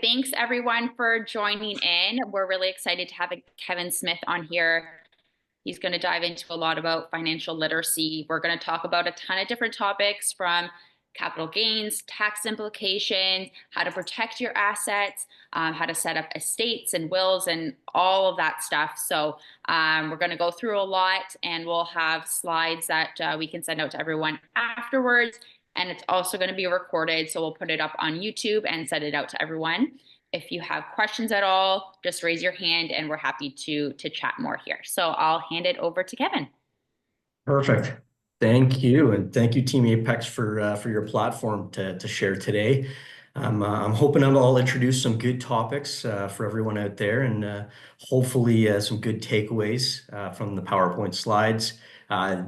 Thanks everyone for joining in. We're really excited to have Kevin Smith on here. He's going to dive into a lot about financial literacy. We're going to talk about a ton of different topics from capital gains, tax implications, how to protect your assets, how to set up estates and wills and all of that stuff. So we're going to go through a lot and we'll have slides that we can send out to everyone afterwards. And it's also going to be recorded. So we'll put it up on YouTube and send it out to everyone. If you have questions at all, just raise your hand and we're happy to chat more here. So I'll hand it over to Kevin. Perfect. Thank you. And thank you, Team Apex, for your platform to share today. I'm hoping I'll introduce some good topics for everyone out there and hopefully some good takeaways from the PowerPoint slides.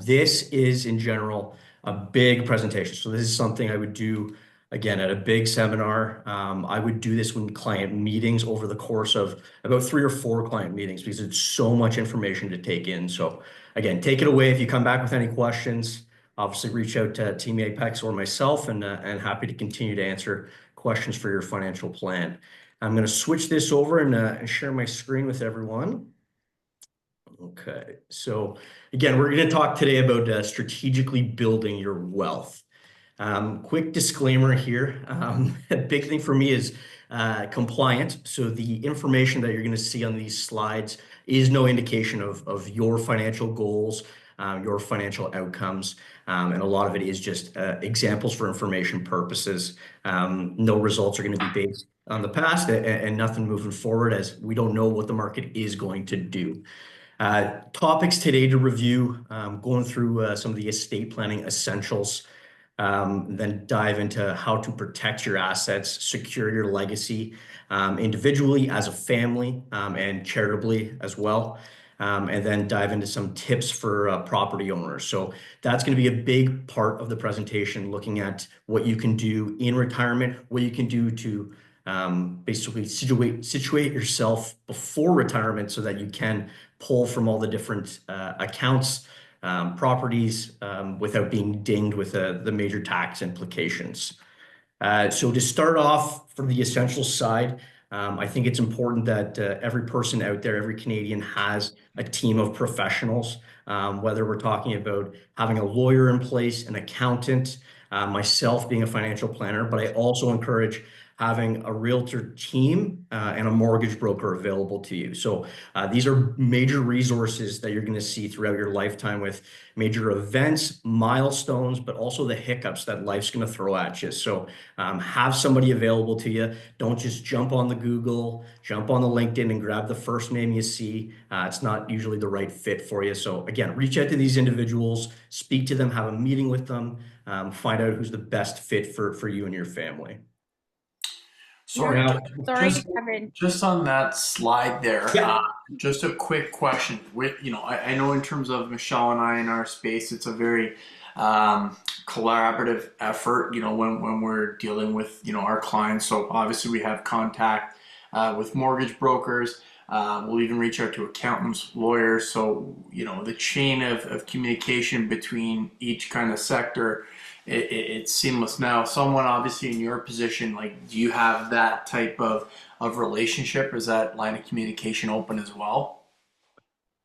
This is, in general, a big presentation. So this is something I would do, again, at a big seminar. I would do this when client meetings over the course of about 3 or 4 client meetings because it's so much information to take in. So again, take it away. If you come back with any questions, obviously reach out to Team Apex or myself and happy to continue to answer questions for your financial plan. I'm going to switch this over and share my screen with everyone. Okay, so again, we're going to talk today about strategically building your wealth. Quick disclaimer here. A big thing for me is compliance. So the information that you're going to see on these slides is no indication of your financial goals, your financial outcomes. And a lot of it is just examples for information purposes. No results are going to be based on the past and nothing moving forward as we don't know what the market is going to do. Topics today to review, going through some of the estate planning essentials, then dive into how to protect your assets, secure your legacy individually as a family and charitably as well. And then dive into some tips for property owners. So that's going to be a big part of the presentation, looking at what you can do in retirement, what you can do to basically situate yourself before retirement so that you can pull from all the different accounts, properties without being dinged with the major tax implications. So to start off from the essential side, I think it's important that every person out there, every Canadian has a team of professionals, whether we're talking about having a lawyer in place, an accountant, myself being a financial planner, but I also encourage having a realtor team and a mortgage broker available to you. So these are major resources that you're going to see throughout your lifetime with major events, milestones, but also the hiccups that life's going to throw at you. So have somebody available to you. Don't just jump on the Google, jump on the LinkedIn and grab the first name you see. It's not usually the right fit for you. So again, reach out to these individuals, speak to them, have a meeting with them, find out who's the best fit for you and your family. Sorry, Kevin. just on that slide there, Yeah. just a quick question. I know in terms of Michelle and I in our space, it's a very collaborative effort, when we're dealing with, our clients. So obviously we have contact with mortgage brokers. We'll even reach out to accountants, lawyers. So, the chain of communication between each kind of sector, it's seamless now. Someone obviously in your position, like, do you have that type of relationship? Or is that line of communication open as well?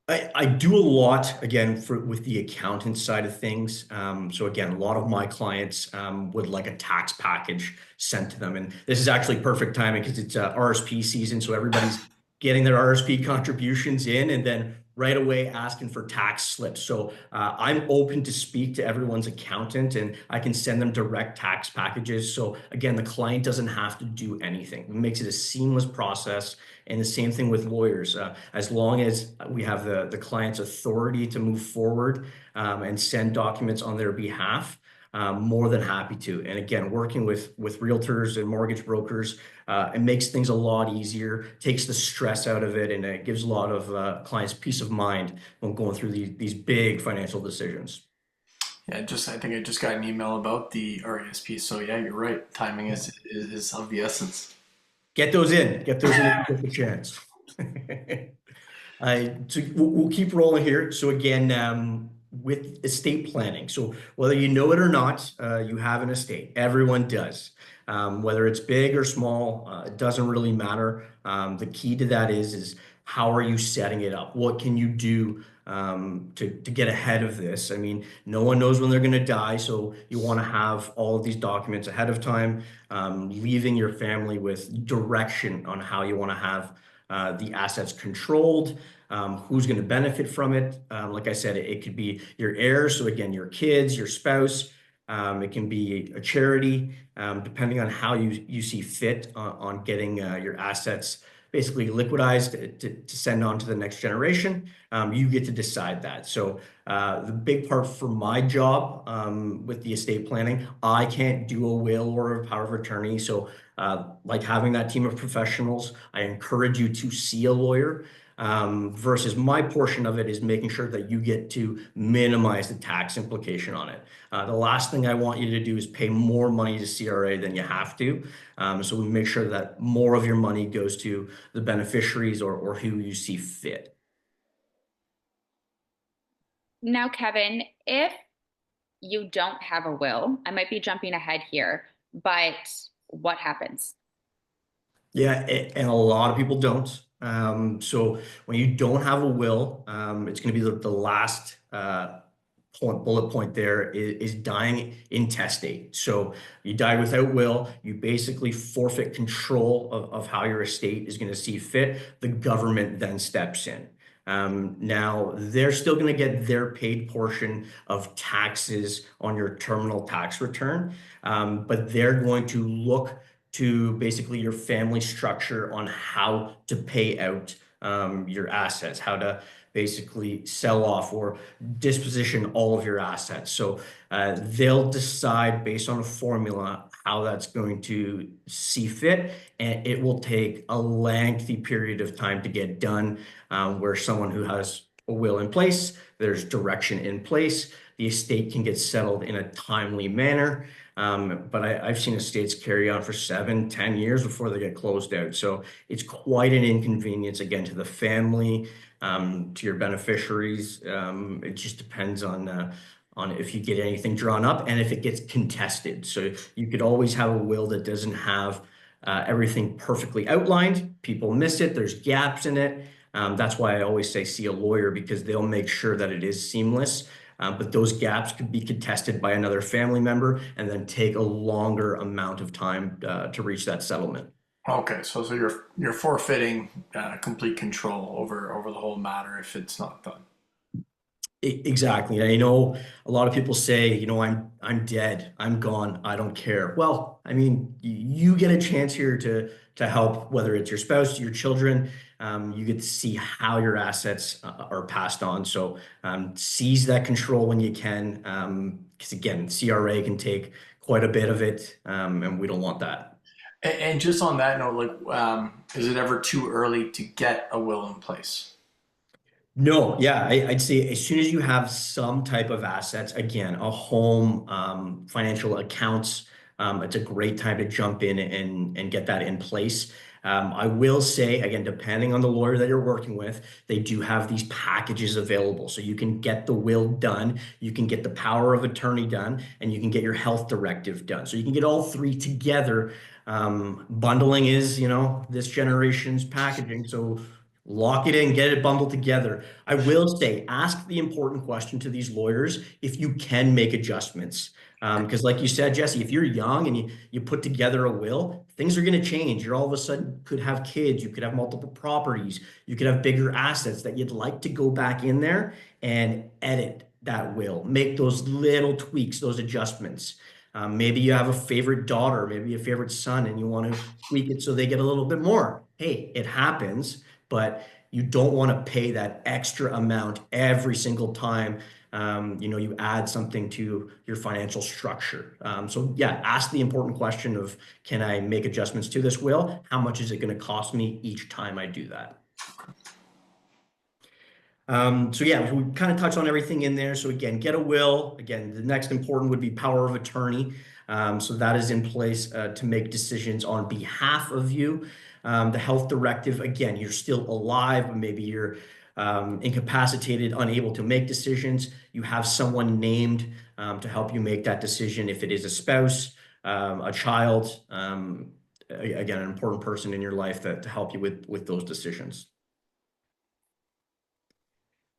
I do a lot again with the accountant side of things. So again, a lot of my clients would like a tax package sent to them, and this is actually perfect timing because it's RSP season, so everybody's getting their RSP contributions in, and then right away asking for tax slips. So I'm open to speak to everyone's accountant and I can send them direct tax packages. So again, the client doesn't have to do anything. It makes it a seamless process. And the same thing with lawyers. As long as we have the client's authority to move forward and send documents on their behalf, more than happy to. And again, working with realtors and mortgage brokers, it makes things a lot easier, takes the stress out of it, and it gives a lot of clients peace of mind when going through these big financial decisions. Yeah, I think I just got an email about the RESP. So yeah, you're right. Timing is of the essence. Get those in if you get the chance. So we'll keep rolling here. So again, with estate planning. So whether you know it or not, you have an estate. Everyone does. Whether it's big or small, it doesn't really matter. The key to that is how are you setting it up? What can you do to get ahead of this? I mean, no one knows when they're going to die, so you want to have all of these documents ahead of time, leaving your family with direction on how you want to have the assets controlled, who's going to benefit from it. Like I said, it could be your heirs, so again, your kids, your spouse. It can be a charity, depending on how you see fit on getting your assets basically liquidized to send on to the next generation. You get to decide that. So the big part for my job with the estate planning, I can't do a will or a power of attorney. So like having that team of professionals, I encourage you to see a lawyer. Versus my portion of it is making sure that you get to minimize the tax implication on it. The last thing I want you to do is pay more money to CRA than you have to. So we make sure that more of your money goes to the beneficiaries or who you see fit. Now, Kevin, if you don't have a will, I might be jumping ahead here, but what happens? Yeah, and a lot of people don't. So when you don't have a will, it's going to be the last bullet point there is dying intestate. So you die without will, you basically forfeit control of how your estate is going to see fit. The government then steps in. Now they're still going to get their paid portion of taxes on your terminal tax return, but they're going to look to basically your family structure on how to pay out your assets, how to basically sell off or disposition all of your assets. So they'll decide based on a formula how that's going to see fit, and it will take a lengthy period of time to get done, where someone who has a will in place, there's direction in place, the estate can get settled in a timely manner. But I've seen estates carry on for 7-10 years before they get closed out. So it's quite an inconvenience, again, to the family, to your beneficiaries. It just depends on if you get anything drawn up and if it gets contested. So you could always have a will that doesn't have everything perfectly outlined. People miss it. There's gaps in it. That's why I always say see a lawyer, because they'll make sure that it is seamless. But those gaps could be contested by another family member and then take a longer amount of time to reach that settlement. Okay, so you're forfeiting complete control over the whole matter if it's not done. Exactly. I know a lot of people say, I'm dead, I'm gone, I don't care. Well, I mean, you get a chance here to help, whether it's your spouse, your children. You get to see how your assets are passed on. So seize that control when you can, because again, CRA can take quite a bit of it, and we don't want that. And just on that note, is it ever too early to get a will in place? No, yeah, I'd say as soon as you have some type of assets, again, a home, financial accounts, it's a great time to jump in and get that in place. I will say, again, depending on the lawyer that you're working with, they do have these packages available. So you can get the will done, you can get the power of attorney done, and you can get your health directive done. So you can get all three together. Bundling is, this generation's packaging. So lock it in, get it bundled together. I will say, ask the important question to these lawyers if you can make adjustments. Because like you said, Jesse, if you're young and you put together a will, things are going to change. You're all of a sudden could have kids, you could have multiple properties, you could have bigger assets that you'd like to go back in there and edit that will, make those little tweaks, those adjustments. Maybe you have a favorite daughter, maybe a favorite son, and you want to tweak it so they get a little bit more. Hey, it happens, but you don't want to pay that extra amount every single time you add something to your financial structure. So yeah, ask the important question of, can I make adjustments to this will? How much is it going to cost me each time I do that? So yeah, we kind of touched on everything in there. So again, get a will. Again, the next important would be power of attorney. So that is in place to make decisions on behalf of you. The health directive, again, you're still alive, but maybe you're incapacitated, unable to make decisions. You have someone named to help you make that decision if it is a spouse. a child, again, an important person in your life to help you with those decisions.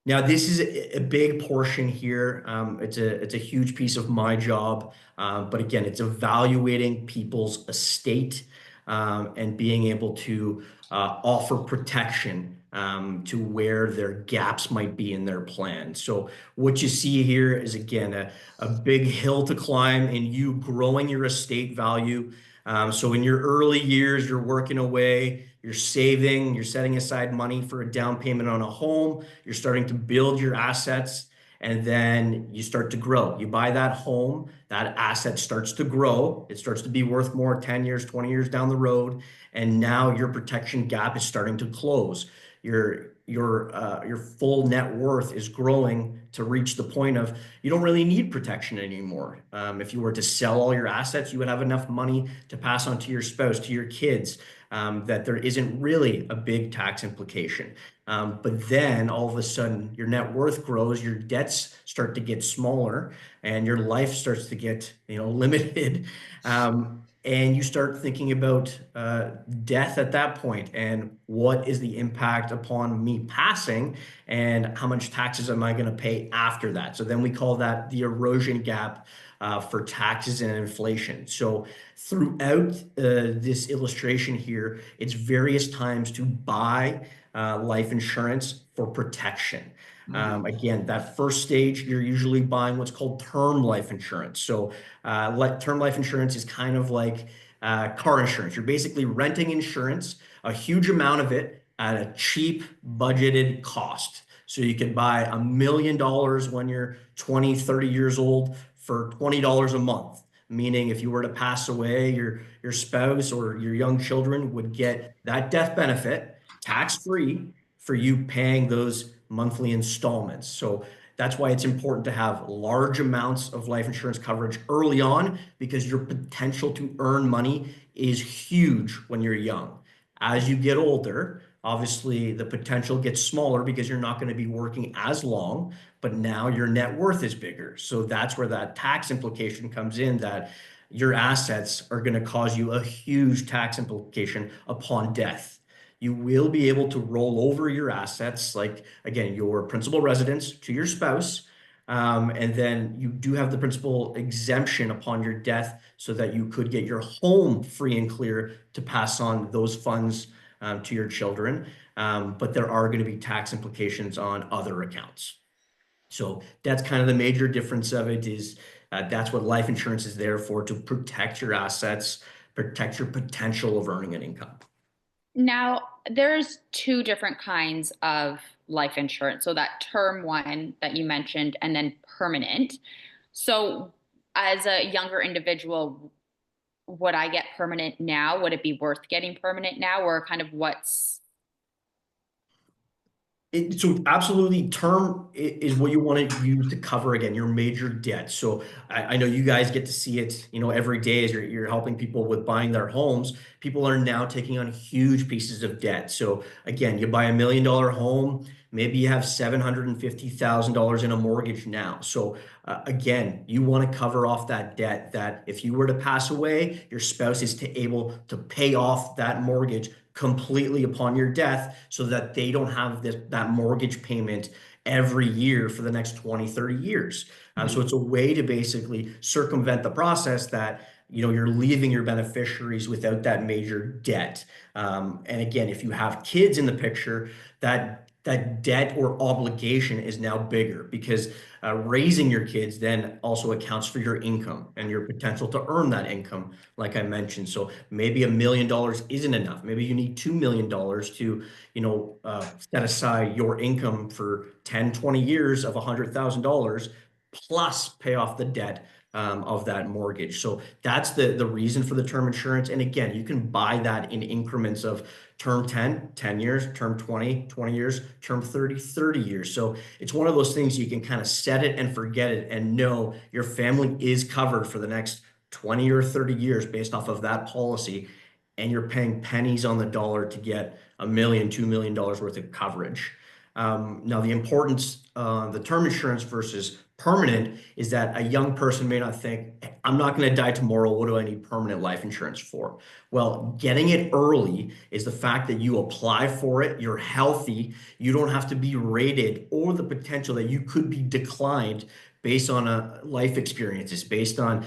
Now, this is a big portion here. It's a huge piece of my job, but again, it's evaluating people's estate and being able to offer protection to where their gaps might be in their plan. So what you see here is, again, a big hill to climb in you growing your estate value. So in your early years, you're working away, you're saving, you're setting aside money for a down payment on a home, you're starting to build your assets, and then you start to grow. You buy that home, that asset starts to grow, it starts to be worth more 10 years, 20 years down the road, and now your protection gap is starting to close. Your full net worth is growing to reach the point of you don't really need protection anymore. If you were to sell all your assets, you would have enough money to pass on to your spouse, to your kids, that there isn't really a big tax implication. But then all of a sudden your net worth grows, your debts start to get smaller, and your life starts to get, limited. And you start thinking about death at that point, and what is the impact upon me passing, and how much taxes am I going to pay after that? So then we call that the erosion gap for taxes and inflation. So throughout this illustration here, it's various times to buy life insurance for protection. Again, that first stage, you're usually buying what's called term life insurance. So term life insurance is kind of like car insurance. You're basically renting insurance, a huge amount of it at a cheap budgeted cost. So you can buy $1 million when you're 20, 30 years old for $20 a month. Meaning if you were to pass away, your spouse or your young children would get that death benefit tax-free for you paying those monthly installments. So that's why it's important to have large amounts of life insurance coverage early on, because your potential to earn money is huge when you're young. As you get older, obviously the potential gets smaller because you're not going to be working as long, but now your net worth is bigger. So that's where that tax implication comes in, that your assets are going to cause you a huge tax implication upon death. You will be able to roll over your assets, like, again, your principal residence to your spouse. And then you do have the principal exemption upon your death so that you could get your home free and clear to pass on those funds to your children. But there are going to be tax implications on other accounts. So that's kind of the major difference of it, is that's what life insurance is there for, to protect your assets, protect your potential of earning an income. Now, there's two different kinds of life insurance. So that term one that you mentioned, and then permanent. So as a younger individual, would I get permanent now? Would it be worth getting permanent now? Or kind of what's... So absolutely, term is what you want to use to cover, again, your major debt. So I know you guys get to see it, every day as you're helping people with buying their homes. People are now taking on huge pieces of debt. So again, you buy $1 million home, maybe you have $750,000 in a mortgage now. So again, you want to cover off that debt, that if you were to pass away, your spouse is able to pay off that mortgage completely upon your death, so that they don't have that mortgage payment every year for the next 20, 30 years. So it's a way to basically circumvent the process that you're leaving your beneficiaries without that major debt. And again, if you have kids in the picture, that debt or obligation is now bigger, because raising your kids then also accounts for your income and your potential to earn that income, like I mentioned. So maybe $1 million isn't enough. Maybe you need $2 million to set aside your income for 10, 20 years of $100,000 plus pay off the debt of that mortgage. So that's the reason for the term insurance. And again, you can buy that in increments of term 10 years, term 20 years, term 30 years. So it's one of those things you can kind of set it and forget it and know your family is covered for the next 20 or 30 years based off of that policy. And you're paying pennies on the dollar to get $1 million, $2 million worth of coverage. Now, the importance, the term insurance versus Permanent is that a young person may not think, I'm not going to die tomorrow. What do I need permanent life insurance for? Well, getting it early is the fact that you apply for it, you're healthy, you don't have to be rated, or the potential that you could be declined based on a life experiences, based on,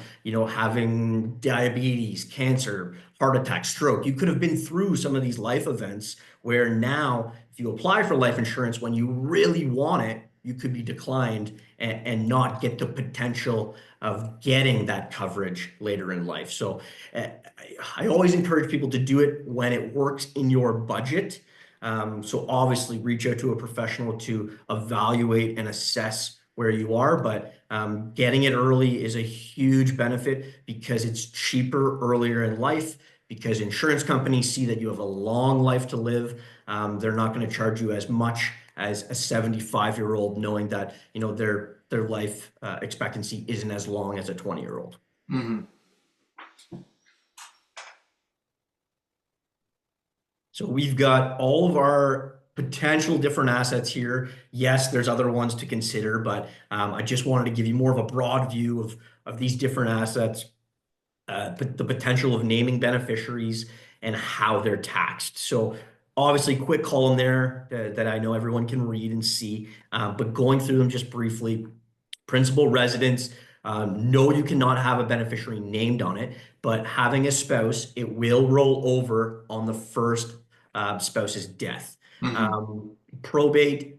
having diabetes, cancer, heart attack, stroke. You could have been through some of these life events where now, if you apply for life insurance when you really want it, you could be declined and not get the potential of getting that coverage later in life. So I always encourage people to do it when it works in your budget. So obviously reach out to a professional to evaluate and assess where you are, but getting it early is a huge benefit because it's cheaper earlier in life, because insurance companies see that you have a long life to live. They're not going to charge you as much as a 75-year-old, knowing that their life expectancy isn't as long as a 20-year-old. Mm-hmm. So we've got all of our potential different assets here. Yes, there's other ones to consider, but I just wanted to give you more of a broad view of these different assets, the potential of naming beneficiaries and how they're taxed. So obviously, quick column there that I know everyone can read and see, but going through them just briefly. Principal residence, no, you cannot have a beneficiary named on it, but having a spouse, it will roll over on the first spouse's death. Mm-hmm. Probate,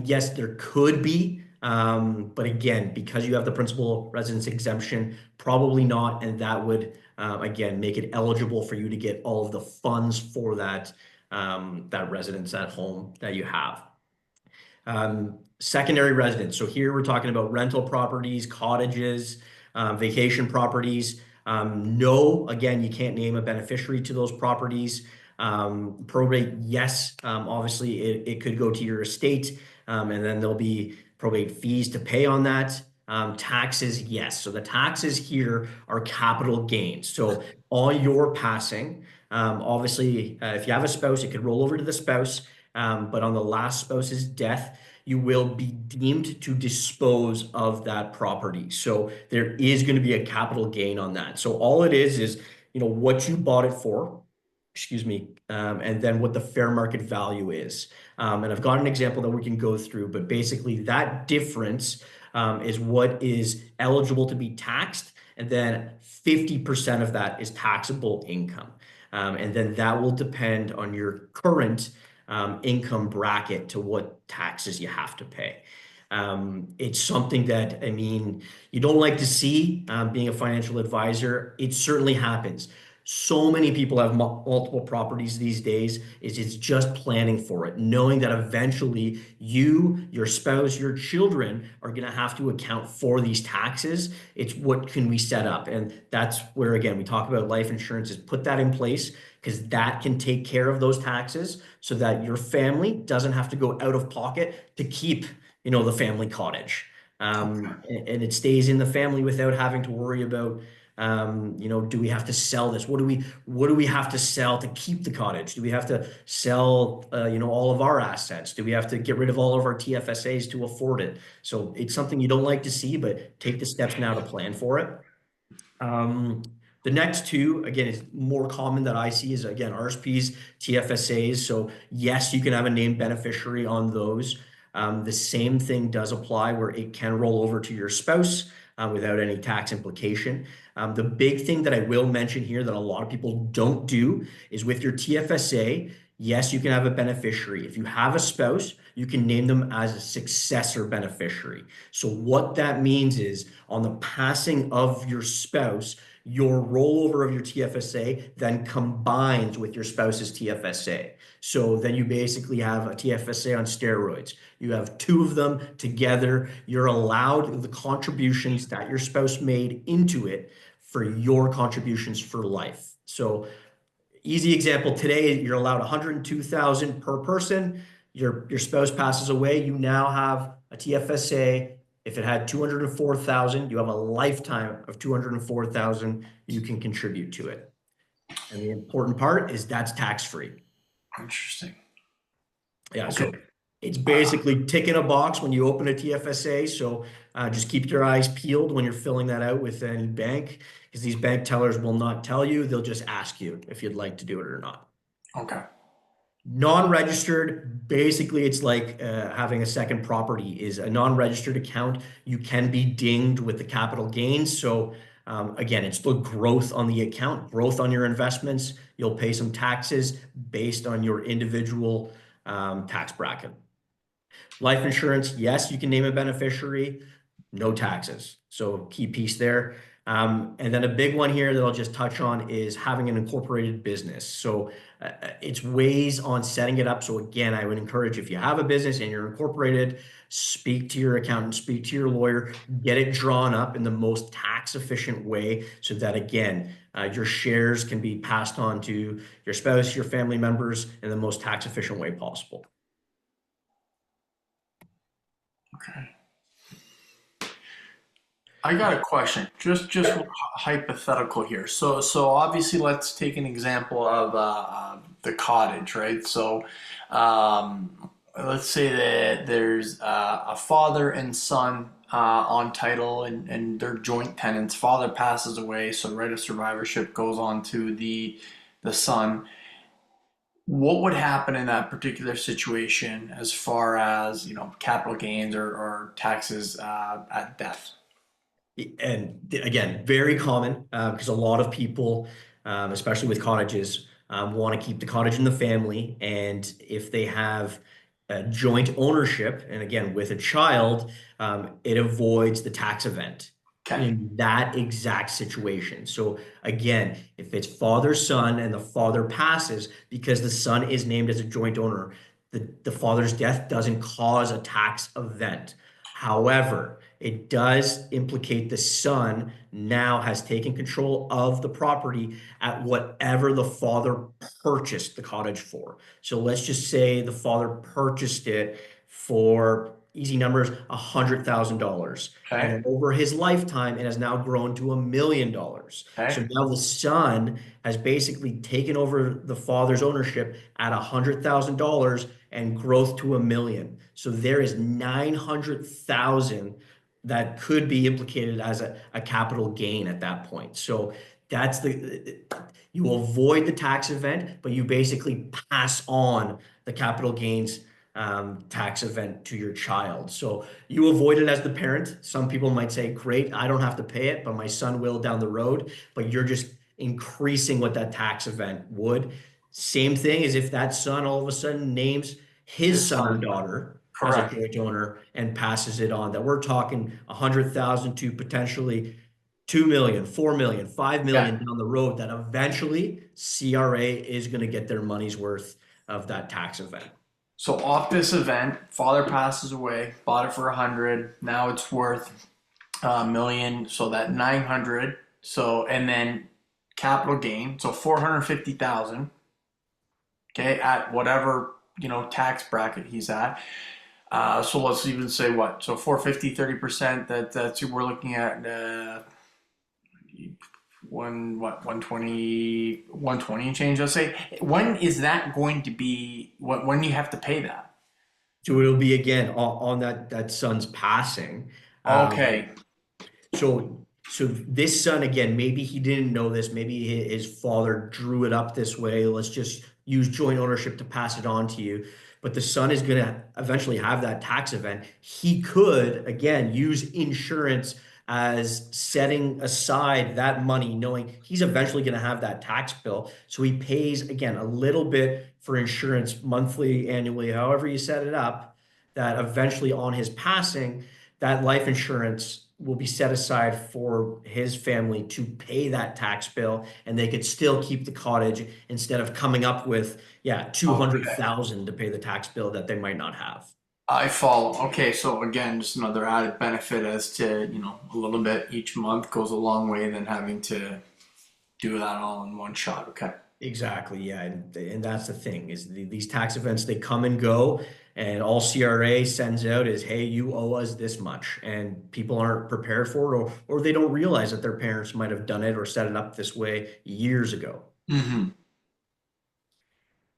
yes, there could be, but again, because you have the principal residence exemption, probably not, and that would again make it eligible for you to get all of the funds for that residence at home that you have. Secondary residence. So here we're talking about rental properties, cottages, vacation properties. No, again, you can't name a beneficiary to those properties. Probate, yes, obviously it could go to your estate, and then there'll be probate fees to pay on that. Taxes, yes. So the taxes here are capital gains. So on your passing, obviously, if you have a spouse, it could roll over to the spouse, but on the last spouse's death, you will be deemed to dispose of that property. So there is going to be a capital gain on that. So all it is what you bought it for, excuse me, and then what the fair market value is. And I've got an example that we can go through, but basically that difference is what is eligible to be taxed, and then 50% of that is taxable income. And then that will depend on your current income bracket to what taxes you have to pay. It's something that, you don't like to see being a financial advisor. It certainly happens. So many people have multiple properties these days. It's just planning for it, knowing that eventually you, your spouse, your children are going to have to account for these taxes. It's what can we set up? And that's where, again, we talk about life insurance, is put that in place, because that can take care of those taxes so that your family doesn't have to go out of pocket to keep, the family cottage. And it stays in the family without having to worry about, do we have to sell this? What do we have to sell to keep the cottage? Do we have to sell, all of our assets? Do we have to get rid of all of our TFSAs to afford it? So it's something you don't like to see, but take the steps now to plan for it. The next two, again, is more common that I see is, again, RSPs, TFSAs. So yes, you can have a named beneficiary on those. The same thing does apply where it can roll over to your spouse without any tax implication. The big thing that I will mention here that a lot of people don't do is with your TFSA, yes, you can have a beneficiary. If you have a spouse, you can name them as a successor beneficiary. So what that means is on the passing of your spouse, your rollover of your TFSA then combines with your spouse's TFSA. So then you basically have a TFSA on steroids. You have two of them together. You're allowed the contributions that your spouse made into it for your contributions for life. So easy example today, you're allowed $102,000 per person. Your spouse passes away. You now have a TFSA. If it had $204,000, you have a lifetime of $204,000 you can contribute to it. And the important part is that's tax-free. Interesting. Yeah. Okay. So It's basically ticking a box when you open a TFSA. So just keep your eyes peeled when you're filling that out with any bank, because these bank tellers will not tell you. They'll just ask you if you'd like to do it or not. Okay. Non-registered, basically, it's like having a second property. Is a non-registered account. You can be dinged with the capital gains. So again, it's the growth on the account, growth on your investments. You'll pay some taxes based on your individual tax bracket. Life insurance, yes, you can name a beneficiary, no taxes. So key piece there. And then a big one here that I'll just touch on is having an incorporated business. So it's ways on setting it up. So again, I would encourage, if you have a business and you're incorporated, speak to your accountant, speak to your lawyer, get it drawn up in the most tax efficient way so that again, your shares can be passed on to your spouse, your family members in the most tax efficient way possible. Okay. I got a question, just hypothetical here. So obviously, let's take an example of the cottage, right? So let's say that there's a father and son on title, and they're joint tenants. Father passes away, so right of survivorship goes on to the son. What would happen in that particular situation as far as, capital gains or taxes at death? And again, very common because a lot of people, especially with cottages, want to keep the cottage in the family. And if they have joint ownership, and again, with a child, it avoids the tax event Okay. in that exact situation. So again, if it's father, son, and the father passes, because the son is named as a joint owner, the father's death doesn't cause a tax event. However, it does implicate the son now has taken control of the property at whatever the father purchased the cottage for. So let's just say the father purchased it for, easy numbers, $100,000. And Okay. then over his lifetime, it has now grown to $1 million. So Okay. now the son has basically taken over the father's ownership at $100,000 and growth to $1 million. So there is 900,000 that could be implicated as a capital gain at that point. So that's you avoid the tax event, but you basically pass on the capital gains tax event to your child. So you avoid it as the parent. Some people might say, great, I don't have to pay it, but my son will down the road. But you're just increasing what that tax event would. Same thing as if that son all of a sudden names his His son or son. daughter as a Correct. joint owner and passes it on. That we're talking 100,000 to potentially 2 million, 4 million, 5 Yeah. million down the road, that eventually CRA is going to get their money's worth of that tax event. So off this event, father passes away, bought it for 100. Now it's worth a million. So that 900. So, and then capital gain. So 450,000. Okay. At whatever, tax bracket he's at. So let's even say what? So 450, 30%, that's we're looking at, what, 120 and change, let's say. When is that going to be, when do you have to pay that? So it'll be again on that son's passing. Okay. So this son, again, maybe he didn't know this, maybe his father drew it up this way. Let's just use joint ownership to pass it on to you. But the son is going to eventually have that tax event. He could, again, use insurance as setting aside that money, knowing he's eventually going to have that tax bill. So he pays, again, a little bit for insurance monthly, annually, however you set it up, that eventually on his passing, that life insurance will be set aside for his family to pay that tax bill, and they could still keep the cottage instead of coming up with, yeah, Okay. 200,000 to pay the tax bill that they might not have. I follow. Okay, so again, just another added benefit as to, a little bit each month goes a long way than having to do that all in one shot. Okay. Exactly, yeah, and that's the thing is these tax events, they come and go, and all CRA sends out is, hey, you owe us this much, and people aren't prepared for it, or they don't realize that their parents might have done it or set it up this way years ago. Mm-hmm.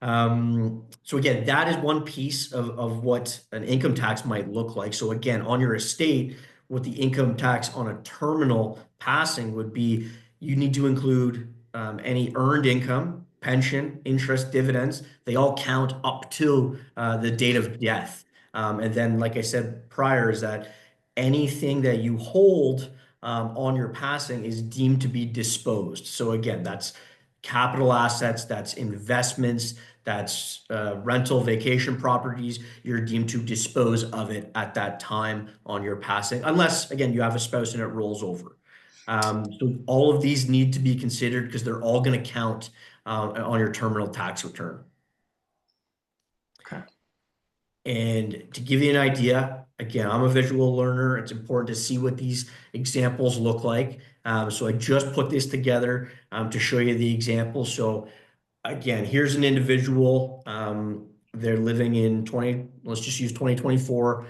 So again, that is one piece of what an income tax might look like. So again, on your estate, what the income tax on a terminal passing would be, you need to include any earned income, pension, interest, dividends. They all count up to the date of death. And then, like I said prior, is that anything that you hold on your passing is deemed to be disposed. So again, that's capital assets, that's investments, that's rental vacation properties. You're deemed to dispose of it at that time on your passing, unless, again, you have a spouse and it rolls over. So all of these need to be considered because they're all going to count on your terminal tax return. Okay. And to give you an idea, again, I'm a visual learner. It's important to see what these examples look like. So I just put this together to show you the example. So again, here's an individual. They're living in let's just use 2024.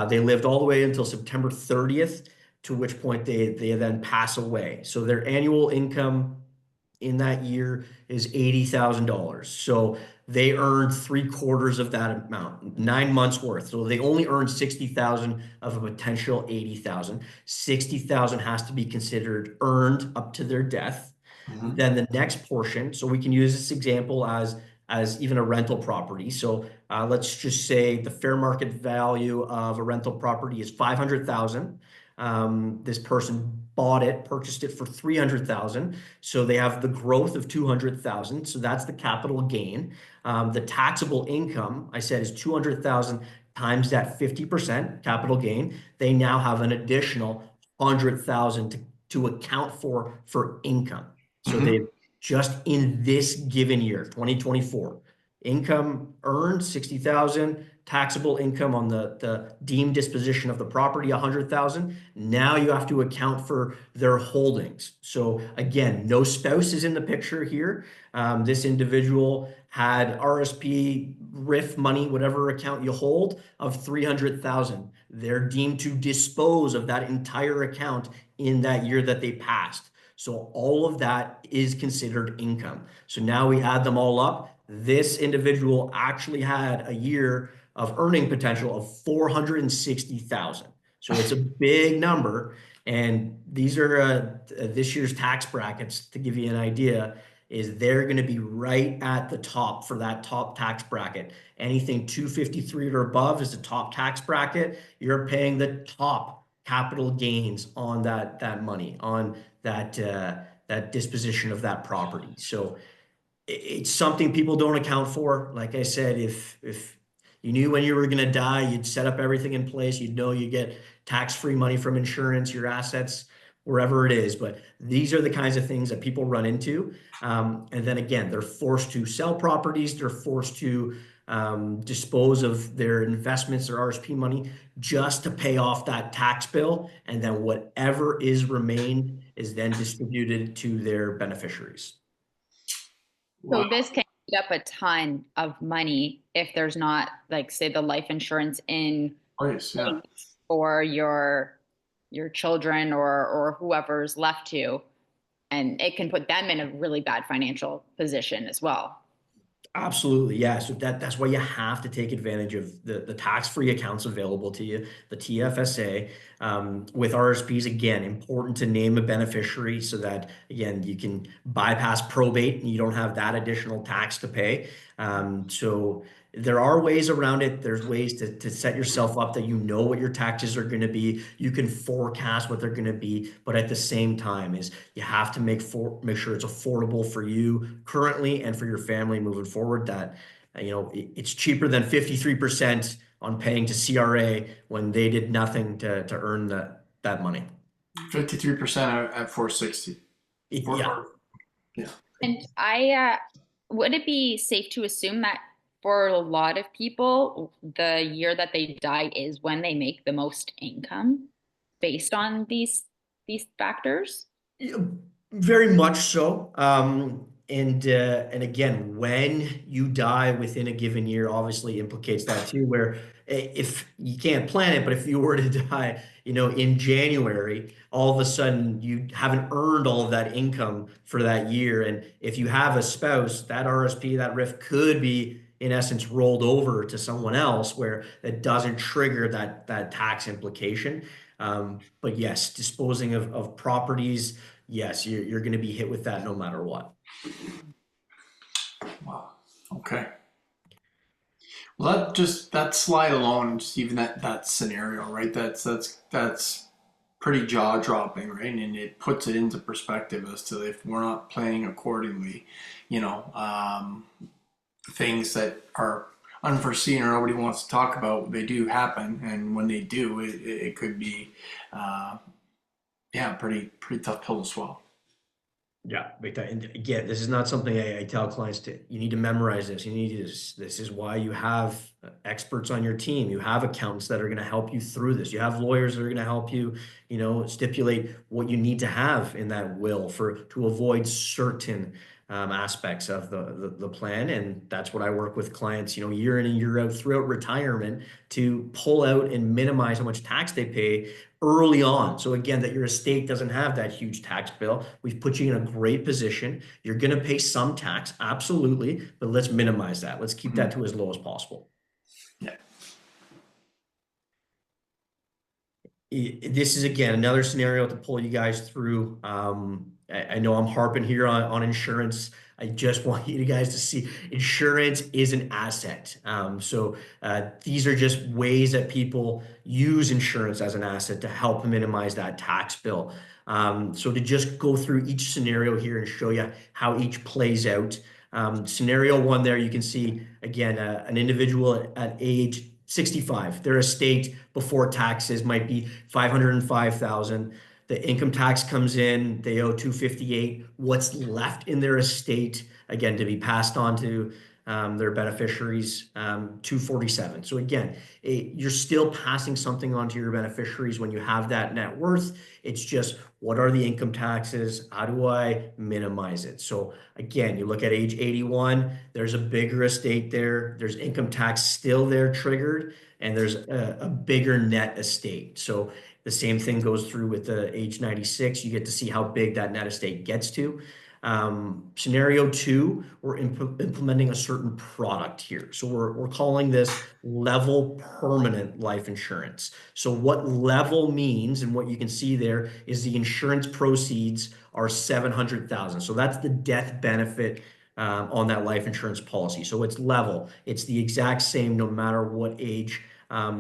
They lived all the way until September 30th, to which point they then pass away. So their annual income in that year is $80,000. So they earned 3/4 of that amount, 9 months worth. So they only earned 60,000 of a potential 80,000. 60,000 has to be considered earned up to their death. Mhm. Then the next portion, so we can use this example as even a rental property. So let's just say the fair market value of a rental property is 500,000. This person purchased it for 300,000. So they have the growth of 200,000. So that's the capital gain. The taxable income, I said, is 200,000 times that 50% capital gain. They now have an additional 100,000 to account for income. So Mhm. they've just in this given year, 2024, income earned 60,000, taxable income on the deemed disposition of the property 100,000. Now you have to account for their holdings. So again, no spouse is in the picture here. This individual had RSP, RIF money, whatever account you hold, of 300,000. They're deemed to dispose of that entire account in that year that they passed. So all of that is considered income. So now we add them all up. This individual actually had a year of earning potential of 460,000. So it's a big number. And these are this year's tax brackets, to give you an idea, is they're going to be right at the top for that top tax bracket. Anything 253 or above is the top tax bracket. You're paying the top capital gains on that money, on that disposition of that property. So it's something people don't account for. Like I said, if you knew when you were going to die, you'd set up everything in place. You'd know you get tax-free money from insurance, your assets, wherever it is. But these are the kinds of things that people run into. And then again, they're forced to sell properties. They're forced to dispose of their investments, their RSP money, just to pay off that tax bill. And then whatever is remained is then distributed to their beneficiaries. So this can eat up a ton of money if there's not, like, say, the life insurance in Place, yeah. place for your children or whoever's left to, and it can put them in a really bad financial position as well. Absolutely, yeah. So that's why you have to take advantage of the tax-free accounts available to you, the TFSA. With RSPs, again, important to name a beneficiary so that, again, you can bypass probate and you don't have that additional tax to pay. So there are ways around it. There's ways to set yourself up that you know what your taxes are going to be. You can forecast what they're going to be, but at the same time is you have to make sure it's affordable for you currently and for your family moving forward. That it's cheaper than 53% on paying to CRA when they did nothing to earn that money. 53% at 460. Yeah. Yeah. And would it be safe to assume that for a lot of people, the year that they die is when they make the most income based on these factors? Yeah, very much so. and again, when you die within a given year, obviously implicates that too, where if you can't plan it, but if you were to die, in January, all of a sudden you haven't earned all of that income for that year. And if you have a spouse, that RSP, that RIF could be in essence rolled over to someone else where it doesn't trigger that tax implication. But yes, disposing of properties, yes, you're going to be hit with that no matter what. Wow. Okay. Well, that slide alone, just even that scenario, right? That's pretty jaw dropping, right? And it puts it into perspective as to if we're not planning accordingly, you know, things that are unforeseen or nobody wants to talk about, they do happen, and when they do, it could be, uh, yeah, pretty tough pill to swallow. Yeah, big time. And again, this is not something I tell clients to, you need to memorize this. You need to, this is why you have experts on your team. You have accountants that are going to help you through this. You have lawyers that are going to help you, stipulate what you need to have in that will to avoid certain aspects of the plan. And that's what I work with clients, year in and year out throughout retirement to pull out and minimize how much tax they pay early on. So again, that your estate doesn't have that huge tax bill. We've put you in a great position. You're going to pay some tax, absolutely, but let's minimize that. Let's keep that to as low as possible. Yeah. This is again another scenario to pull you guys through. I know I'm harping here on insurance. I just want you guys to see insurance is an asset. So these are just ways that people use insurance as an asset to help minimize that tax bill. So to just go through each scenario here and show you how each plays out. Scenario one there, you can see again an individual at age 65. Their estate before taxes might be 505,000. The income tax comes in, they owe 258. What's left in their estate, again, to be passed on to their beneficiaries, 247. So again, you're still passing something on to your beneficiaries when you have that net worth. It's just, what are the income taxes? How do I minimize it? So again, you look at age 81, there's a bigger estate there. There's income tax still there triggered, and there's a bigger net estate. So the same thing goes through with the age 96. You get to see how big that net estate gets to. Scenario two, we're implementing a certain product here. So we're calling this level permanent life insurance. So what level means, and what you can see there is the insurance proceeds are 700,000. So that's the death benefit on that life insurance policy. So it's level. It's the exact same no matter what age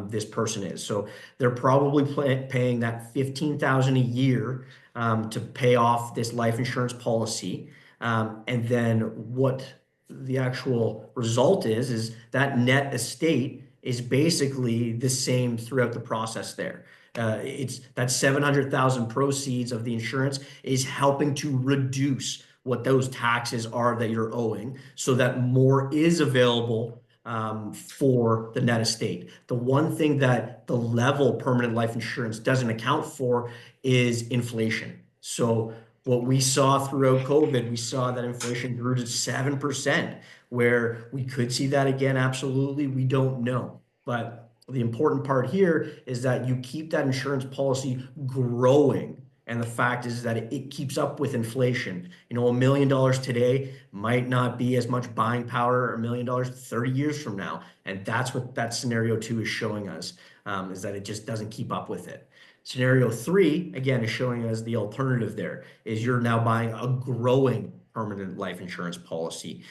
this person is. So they're probably paying that 15,000 a year to pay off this life insurance policy. And then what the actual result is that net estate is basically the same throughout the process there. It's that 700,000 proceeds of the insurance is helping to reduce what those taxes are that you're owing so that more is available for the net estate. The one thing that the level permanent life insurance doesn't account for is inflation. So what we saw throughout COVID, we saw that inflation grew to 7%, where we could see that again. Absolutely, we don't know. But the important part here is that you keep that insurance policy growing. And the fact is that it keeps up with inflation. $1 million today might not be as much buying power, $1 million 30 years from now. And that's what that scenario two is showing us, is that it just doesn't keep up with it. Scenario three, again, is showing us the alternative there, is you're now buying a growing permanent life insurance policy.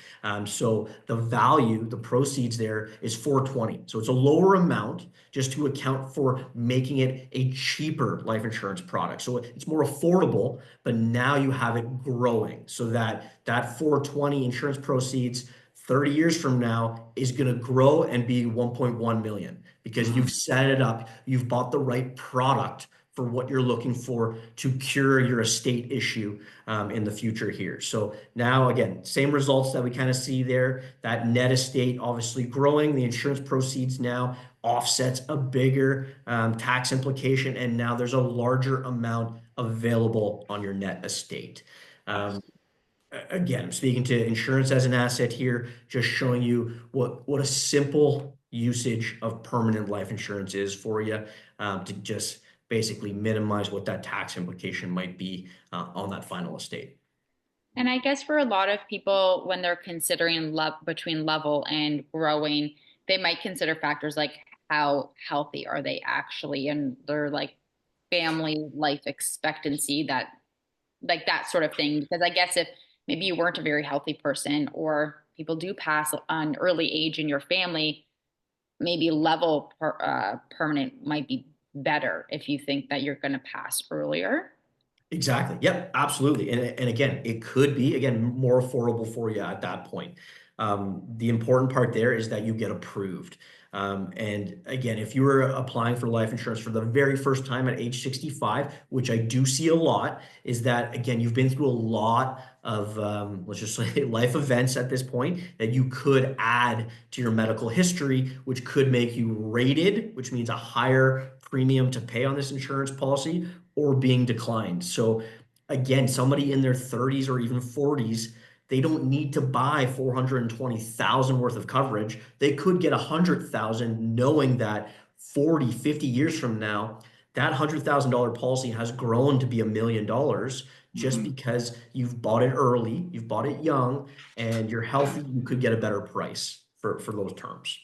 So the value, the proceeds there is 420. So it's a lower amount just to account for making it a cheaper life insurance product. So it's more affordable, but now you have it growing so that 420 insurance proceeds 30 years from now is going to grow and be 1.1 million because you've set it up, you've bought the right product for what you're looking for to cure your estate issue in the future here. So now, again, same results that we kind of see there, that net estate obviously growing, the insurance proceeds now offsets a bigger tax implication, and now there's a larger amount available on your net estate. again, I'm speaking to insurance as an asset here, just showing you what a simple usage of permanent life insurance is for you, to just basically minimize what that tax implication might be on that final estate. And I guess for a lot of people, when they're considering between level and growing, they might consider factors like how healthy are they actually and their like family life expectancy, that like that sort of thing. Because I guess if maybe you weren't a very healthy person or people do pass on early age in your family, maybe permanent might be better if you think that you're going to pass earlier. Exactly. Yep, absolutely. And again, it could be again more affordable for you at that point. The important part there is that you get approved. And again, if you were applying for life insurance for the very first time at age 65, which I do see a lot, is that again, you've been through a lot of let's just say life events at this point that you could add to your medical history, which could make you rated, which means a higher premium to pay on this insurance policy or being declined. So again, somebody in their 30s or even 40s, they don't need to buy 420,000 worth of coverage. They could get 100,000 knowing that 40, 50 years from now, that $100,000 policy has grown to be $1 million just because you've bought it early, you've bought it young, and you're healthy, you could get a better price for those terms.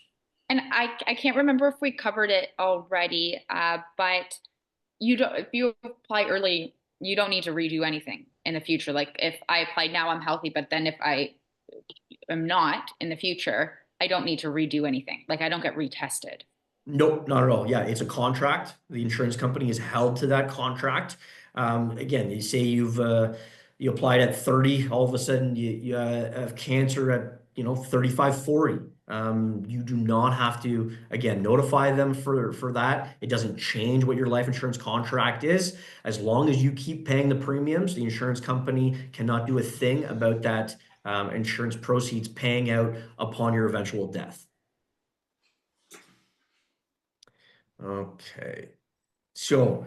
And I can't remember if we covered it already, but you don't, if you apply early, you don't need to redo anything in the future. Like if I apply now, I'm healthy, but then if I am not in the future, I don't need to redo anything. Like I don't get retested. Nope, not at all. Yeah, it's a contract. The insurance company is held to that contract. Again, you say you applied at 30, all of a sudden you have cancer at 35, 40. You do not have to again notify them for that. It doesn't change what your life insurance contract is. As long as you keep paying the premiums, the insurance company cannot do a thing about that insurance proceeds paying out upon your eventual death. Okay. So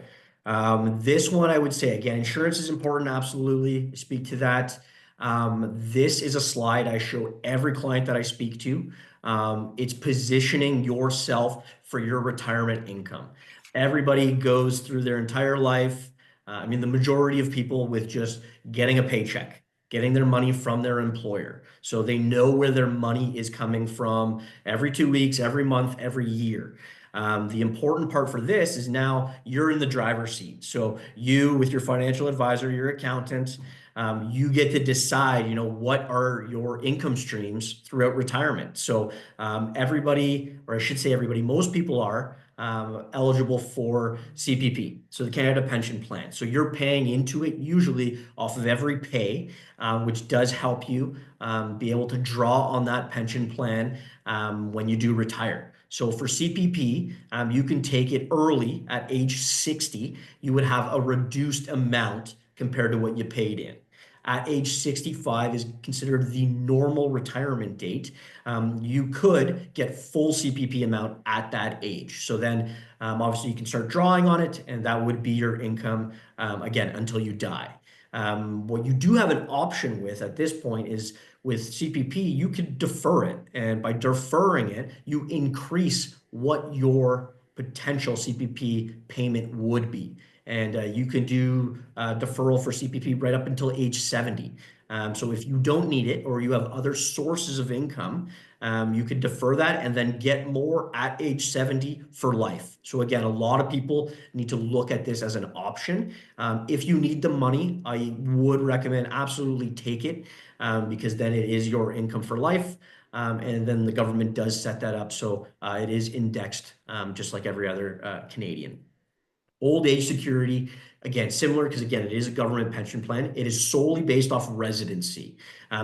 this one, I would say, again, insurance is important. Absolutely. Speak to that. This is a slide I show every client that I speak to. It's positioning yourself for your retirement income. Everybody goes through their entire life. I mean, the majority of people with just getting a paycheck, getting their money from their employer. So they know where their money is coming from every 2 weeks, every month, every year. The important part for this is now you're in the driver's seat. So you, with your financial advisor, your accountant, you get to decide, what are your income streams throughout retirement. So everybody, or I should say everybody, most people are eligible for CPP, so the Canada Pension Plan. So you're paying into it usually off of every pay, which does help you be able to draw on that pension plan when you do retire. So for CPP, you can take it early at age 60. You would have a reduced amount compared to what you paid in. At age 65 is considered the normal retirement date. You could get full CPP amount at that age. So then obviously you can start drawing on it, and that would be your income again until you die. What you do have an option with at this point is with CPP, you can defer it. And by deferring it, you increase what your potential CPP payment would be. And you can do deferral for CPP right up until age 70. So if you don't need it or you have other sources of income, you could defer that and then get more at age 70 for life. So again, a lot of people need to look at this as an option. If you need the money, I would recommend absolutely take it because then it is your income for life. And then the government does set that up. So it is indexed just like every other Canadian. Old age security, again, similar because again, it is a government pension plan. It is solely based off residency.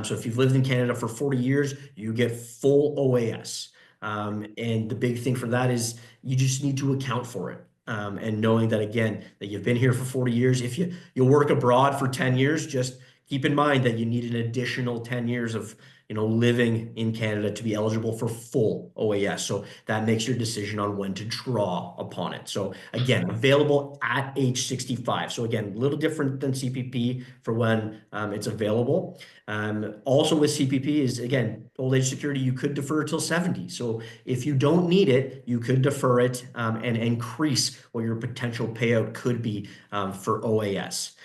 So if you've lived in Canada for 40 years, you get full OAS. And the big thing for that is you just need to account for it. And knowing that, again, that you've been here for 40 years, if you work abroad for 10 years, just keep in mind that you need an additional 10 years of living in Canada to be eligible for full OAS. So that makes your decision on when to draw upon it. So again, available at age 65. So again, a little different than CPP for when it's available. Also with CPP is, again, old age security, you could defer till 70. So if you don't need it, you could defer it and increase what your potential payout could be for OAS.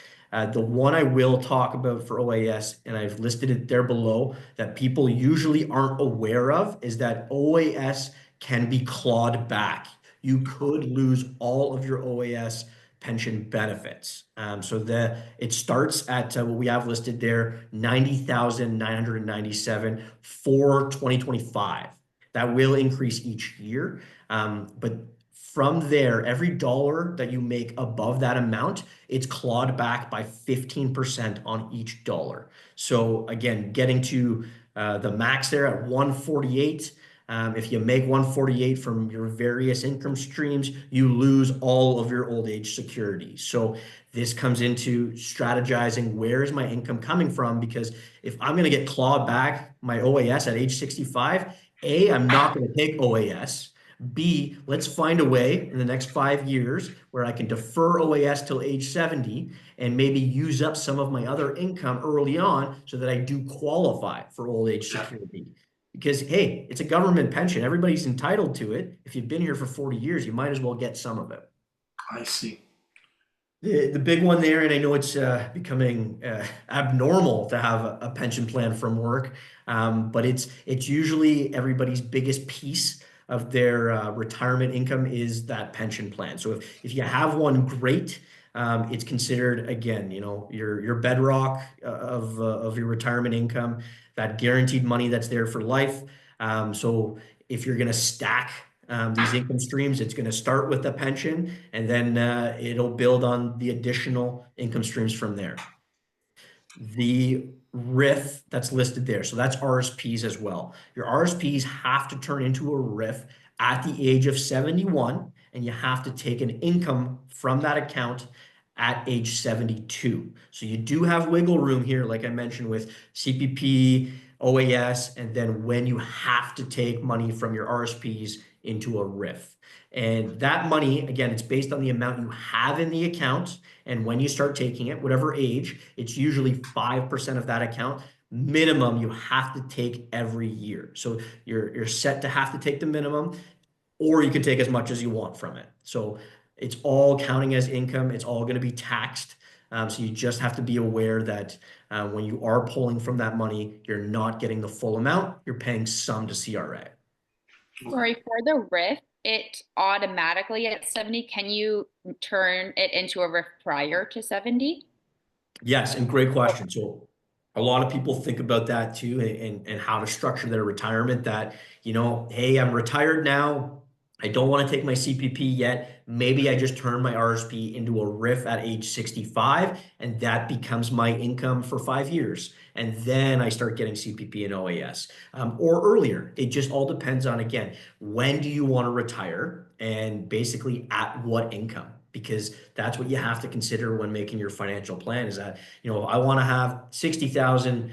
The one I will talk about for OAS, and I've listed it there below, that people usually aren't aware of, is that OAS can be clawed back. You could lose all of your OAS pension benefits. So it starts at what we have listed there, 90,997 for 2025. That will increase each year, but from there, every dollar that you make above that amount, it's clawed back by 15% on each dollar. So again, getting to the max there at 148. If you make 148 from your various income streams, you lose all of your old age security. So this comes into strategizing, where is my income coming from? Because if I'm going to get clawed back my OAS at age 65, A, I'm not going to take OAS. B, let's find a way in the next 5 years where I can defer OAS till age 70 and maybe use up some of my other income early on so that I do qualify for old age security. Because, hey, it's a government pension. Everybody's entitled to it. If you've been here for 40 years, you might as well get some of it. I see. The big one there, and I know it's becoming abnormal to have a pension plan from work, but it's usually everybody's biggest piece of their retirement income is that pension plan. So if you have one, great. It's considered, again, your bedrock of your retirement income, that guaranteed money that's there for life. So if you're going to stack these income streams, it's going to start with the pension, and then it'll build on the additional income streams from there. The RIF that's listed there, so that's RSPs as well. Your RSPs have to turn into a RIF at the age of 71, and you have to take an income from that account at age 72. So you do have wiggle room here, like I mentioned, with CPP, OAS, and then when you have to take money from your RSPs into a RIF. And that money, again, it's based on the amount you have in the account. And when you start taking it, whatever age, it's usually 5% of that account. Minimum you have to take every year. So you're set to have to take the minimum, or you can take as much as you want from it. So it's all counting as income. It's all going to be taxed. So you just have to be aware that when you are pulling from that money, you're not getting the full amount. You're paying some to CRA. Sorry, for the RIF, it automatically at 70. Can you turn it into a RIF prior to 70? Yes, and great question. So a lot of people think about that too, and how to structure their retirement, that, hey, I'm retired now. I don't want to take my CPP yet. Maybe I just turn my RSP into a RIF at age 65, and that becomes my income for 5 years. And then I start getting CPP and OAS, or earlier. It just all depends on, again, when do you want to retire, and basically at what income? Because that's what you have to consider when making your financial plan, is that, I want to have 60,000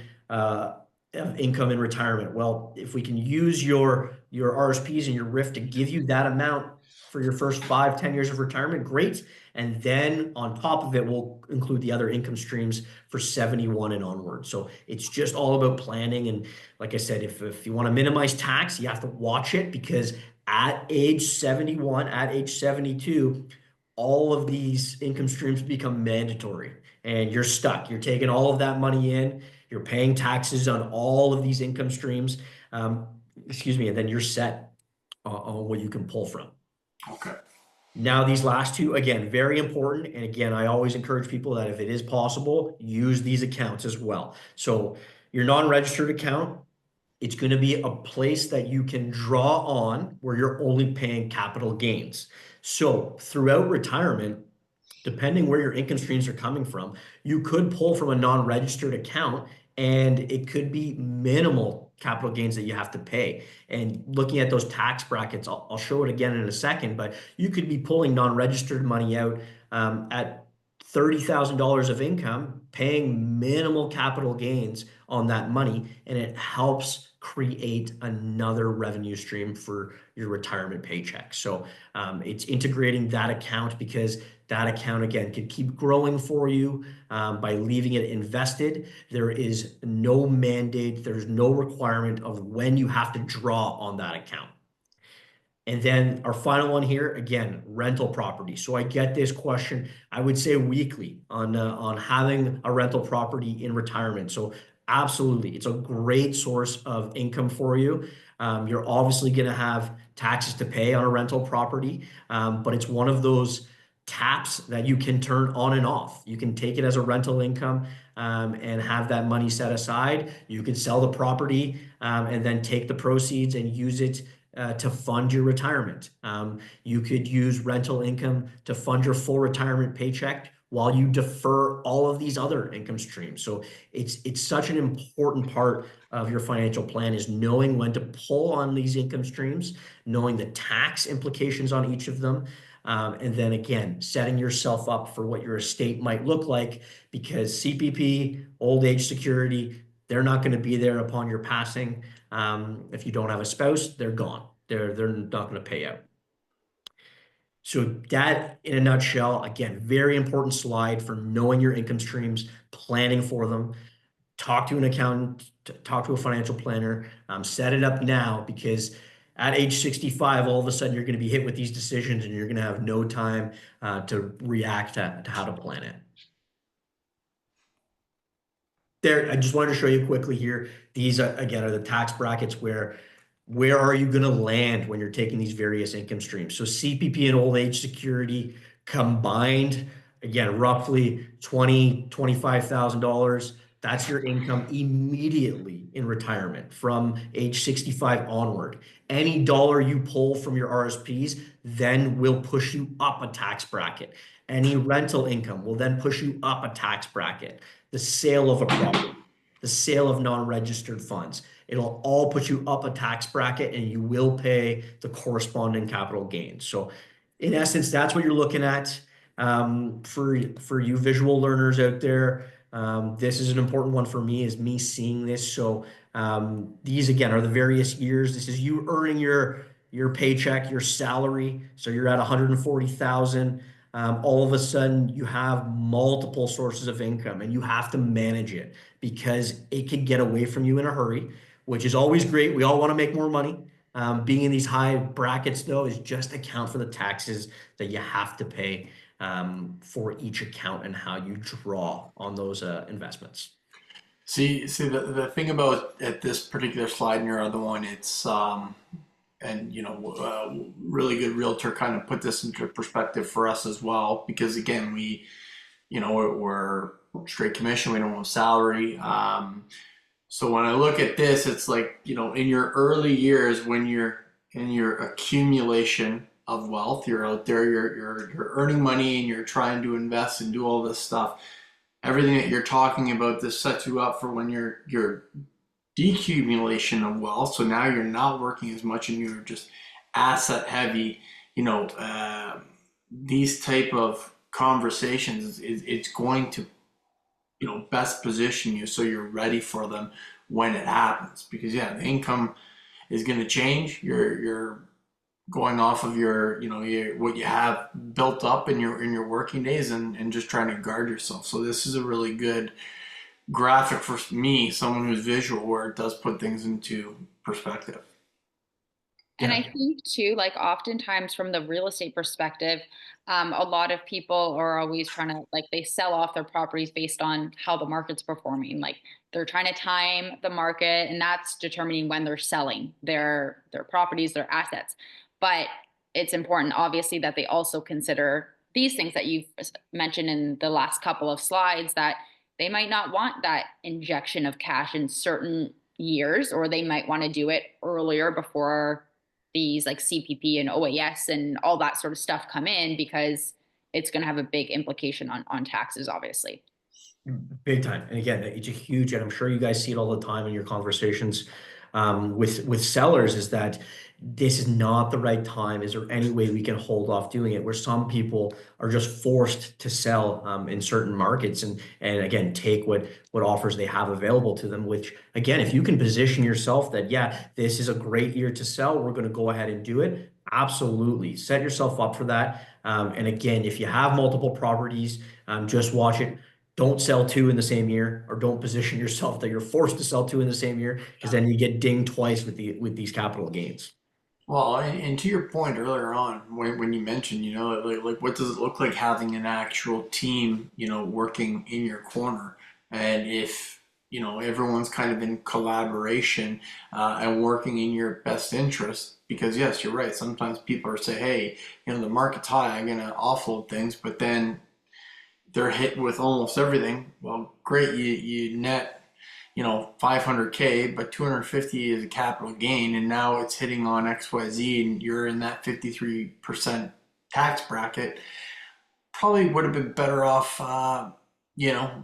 income in retirement. Well, if we can use your RSPs and your RIF to give you that amount for your first 5-10 years of retirement, great. And then on top of it, we'll include the other income streams for 71 and onward. So it's just all about planning. And like I said, if you want to minimize tax, you have to watch it, because at age 71, at age 72, all of these income streams become mandatory, and you're stuck. You're taking all of that money in, you're paying taxes on all of these income streams, and then you're set on what you can pull from. Okay. Now, these last two, again, very important. And again, I always encourage people that if it is possible, use these accounts as well. So your non-registered account, it's going to be a place that you can draw on where you're only paying capital gains. So throughout retirement, depending where your income streams are coming from, you could pull from a non-registered account, and it could be minimal capital gains that you have to pay. And looking at those tax brackets, I'll show it again in a second, but you could be pulling non-registered money out at $30,000 of income, paying minimal capital gains on that money, and it helps create another revenue stream for your retirement paycheck. So it's integrating that account, because that account, again, could keep growing for you by leaving it invested. There is no mandate, there's no requirement of when you have to draw on that account. And then our final one here, again, rental property. So I get this question, I would say weekly, on having a rental property in retirement. So absolutely, it's a great source of income for you. You're obviously going to have taxes to pay on a rental property, but it's one of those taps that you can turn on and off. You can take it as a rental income and have that money set aside. You can sell the property and then take the proceeds and use it to fund your retirement. You could use rental income to fund your full retirement paycheck while you defer all of these other income streams. So it's such an important part of your financial plan, is knowing when to pull on these income streams, knowing the tax implications on each of them, and then again, setting yourself up for what your estate might look like, because CPP, old age security, they're not going to be there upon your passing. If you don't have a spouse, they're gone. They're not going to pay out. So that, in a nutshell, again, very important slide for knowing your income streams, planning for them. Talk to an accountant, talk to a financial planner, set it up now, because at age 65, all of a sudden you're going to be hit with these decisions and you're going to have no time to react to how to plan it. There, I just wanted to show you quickly here. These again are the tax brackets where are you going to land when you're taking these various income streams. So CPP and old age security combined, again, roughly $25,000. That's your income immediately in retirement from age 65 onward. Any dollar you pull from your RSPs then will push you up a tax bracket. Any rental income will then push you up a tax bracket. The sale of a property, the sale of non-registered funds, it'll all put you up a tax bracket, and you will pay the corresponding capital gains. So in essence, that's what you're looking at. For you visual learners out there, this is an important one for me, is me seeing this. So these again are the various years. This is you earning your paycheck, your salary. So you're at 140,000. All of a sudden you have multiple sources of income, and you have to manage it, because it could get away from you in a hurry, which is always great. We all want to make more money. Being in these high brackets, though, is just account for the taxes that you have to pay for each account and how you draw on those investments. See, the thing about at this particular slide and your other one, it's and really good realtor kind of put this into perspective for us as well, because again, we're straight commission, we don't have salary. So when I look at this, it's like, in your early years, when you're in your accumulation of wealth, you're out there, you're earning money, and you're trying to invest and do all this stuff. Everything that you're talking about, this sets you up for when you're decumulation of wealth. So now you're not working as much and you're just asset heavy. These type of conversations, it's going to best position you so you're ready for them when it happens, because the income is going to change. You're going off of your what you have built up in your working days, and just trying to guard yourself. So this is a really good graphic for me, someone who's visual, where it does put things into perspective. And I think too, like oftentimes from the real estate perspective, a lot of people are always trying to, like, they sell off their properties based on how the market's performing. Like they're trying to time the market, and that's determining when they're selling their properties, their assets. But it's important, obviously, that they also consider these things that you've mentioned in the last couple of slides, that they might not want that injection of cash in certain years, or they might want to do it earlier before these like CPP and OAS and all that sort of stuff come in, because it's going to have a big implication on taxes, obviously. Big time. And again, it's a huge, and I'm sure you guys see it all the time in your conversations with sellers, is that this is not the right time. Is there any way we can hold off doing it? Where some people are just forced to sell in certain markets and again take what offers they have available to them. Which again, if you can position yourself that yeah, this is a great year to sell, we're going to go ahead and do it. Absolutely, set yourself up for that. And again, if you have multiple properties, just watch it. Don't sell two in the same year, or don't position yourself that you're forced to sell two in the same year, because then you get dinged twice with these capital gains. Well, and to your point earlier on, when you mentioned, like what does it look like having an actual team, working in your corner? And if, everyone's kind of in collaboration and working in your best interest, because yes, you're right. Sometimes people are say, hey, the market's high, I'm gonna offload things, but then they're hit with almost everything. Well, great, you net 500K, but 250 is a capital gain, and now it's hitting on XYZ, and you're in that 53% tax bracket. Probably would have been better off,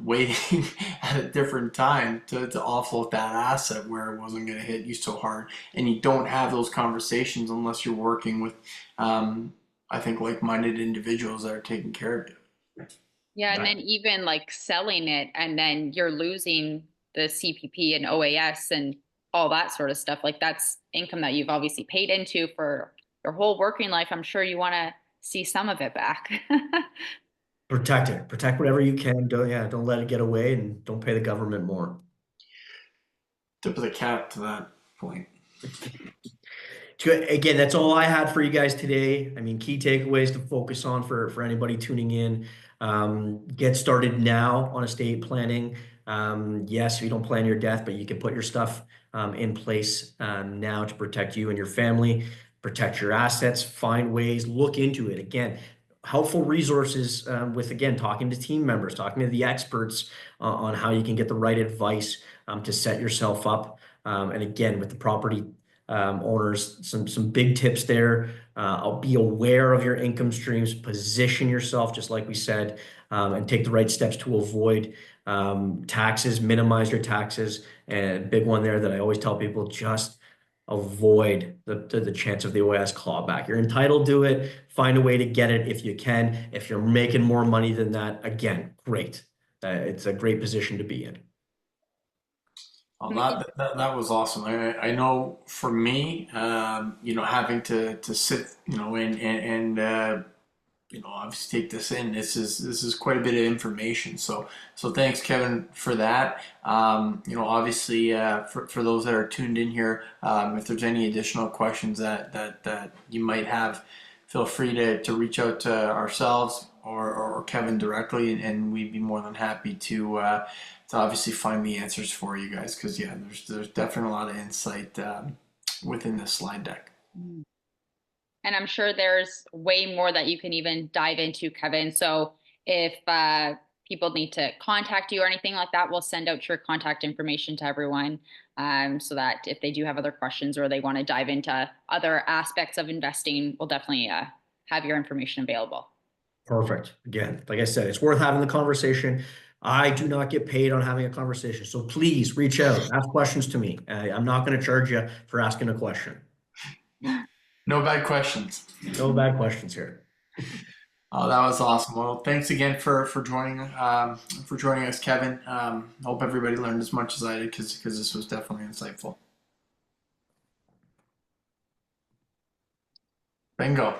waiting at a different time to offload that asset where it wasn't going to hit you so hard. And you don't have those conversations unless you're working with, I think, like-minded individuals that are taking care of you. Yeah, and then even like selling it and then you're losing the CPP and OAS and all that sort of stuff. Like that's income that you've obviously paid into for your whole working life. I'm sure you want to see some of it back. Protect it. Protect whatever you can. Don't let it get away, and don't pay the government more. Tip of the cap to that point. Again, that's all I had for you guys today. I mean, key takeaways to focus on for anybody tuning in. Get started now on estate planning. Yes, you don't plan your death, but you can put your stuff in place now to protect you and your family, protect your assets, find ways, look into it. Again, helpful resources with, again, talking to team members, talking to the experts on how you can get the right advice to set yourself up. And again, with the property owners, some big tips there. I'll be aware of your income streams, position yourself, just like we said, and take the right steps to avoid taxes, minimize your taxes. And big one there that I always tell people, just avoid the chance of the OAS clawback. You're entitled to it. Find a way to get it if you can. If you're making more money than that, again, great. It's a great position to be in. Well, that was awesome. I know for me, having to sit, and obviously take this in. This is quite a bit of information. So thanks, Kevin, for that. Obviously, for those that are tuned in here, if there's any additional questions that you might have, feel free to reach out to ourselves or Kevin directly, and we'd be more than happy to obviously find the answers for you guys. Because yeah, there's definitely a lot of insight within this slide deck. And I'm sure there's way more that you can even dive into, Kevin. So if people need to contact you or anything like that, we'll send out your contact information to everyone so that if they do have other questions or they want to dive into other aspects of investing, we'll definitely have your information available. Perfect. Again, like I said, it's worth having the conversation. I do not get paid on having a conversation. So please reach out, ask questions to me. I'm not going to charge you for asking a question. No bad questions. No bad questions here. Oh, that was awesome. Well, thanks again for joining us, Kevin. Hope everybody learned as much as I did because this was definitely insightful. Bingo.